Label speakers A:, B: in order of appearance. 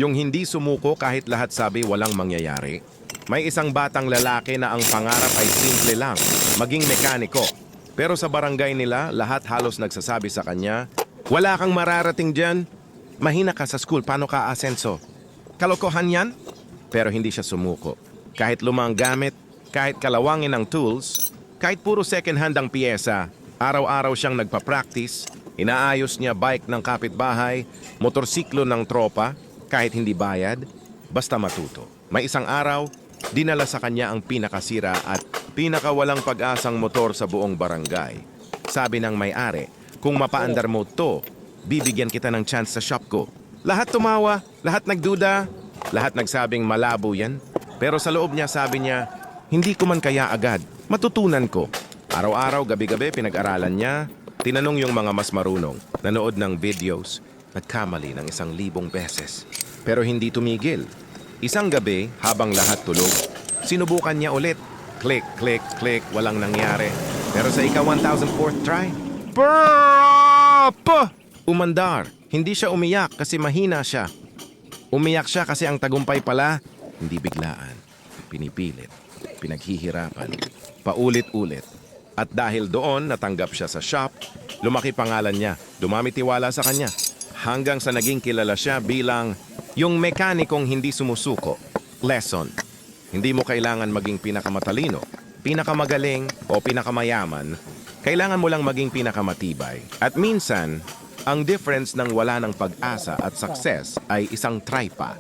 A: Yung hindi sumuko kahit lahat sabi walang mangyayari. May isang batang lalaki na ang pangarap ay simple lang, maging mekaniko. Pero sa barangay nila, lahat halos nagsasabi sa kanya, wala kang mararating dyan. Mahina ka sa school, paano ka asenso? Kalokohan yan? Pero hindi siya sumuko. Kahit lumang gamit, kahit kalawangin ang tools, kahit puro second-hand ang piyesa, araw-araw siyang nagpa-practice, inaayos niya bike ng kapitbahay, motorsiklo ng tropa, kahit hindi bayad, basta matuto. May isang araw, dinala sa kanya ang pinakasira at pinakawalang pag-asang motor sa buong barangay. Sabi ng may-ari, kung mapaandar mo to, bibigyan kita ng chance sa shop ko. Lahat tumawa, lahat nagduda, lahat nagsabing malabo yan. Pero sa loob niya sabi niya, hindi ko man kaya agad, matutunan ko. Araw-araw, gabi-gabi, pinag-aralan niya, tinanong yung mga mas marunong, nanood ng videos, nagkamali ng 1,000 beses. Pero hindi tumigil. Isang gabi, habang lahat tulog, sinubukan niya ulit. Click, click, click, walang nangyari. Pero sa ika-1004th try, umandar. Hindi siya umiyak kasi mahina siya. Umiyak siya kasi ang tagumpay pala, hindi biglaan. Pinipilit, pinaghihirapan, paulit-ulit. At dahil doon, natanggap siya sa shop, lumaki pangalan niya, dumami tiwala sa kanya. Hanggang sa naging kilala siya bilang yung mekanikong hindi sumusuko. Lesson. Hindi mo kailangan maging pinakamatalino, pinakamagaling o pinakamayaman. Kailangan mo lang maging pinakamatibay. At minsan, ang difference ng wala ng pag-asa at success ay isang try pa.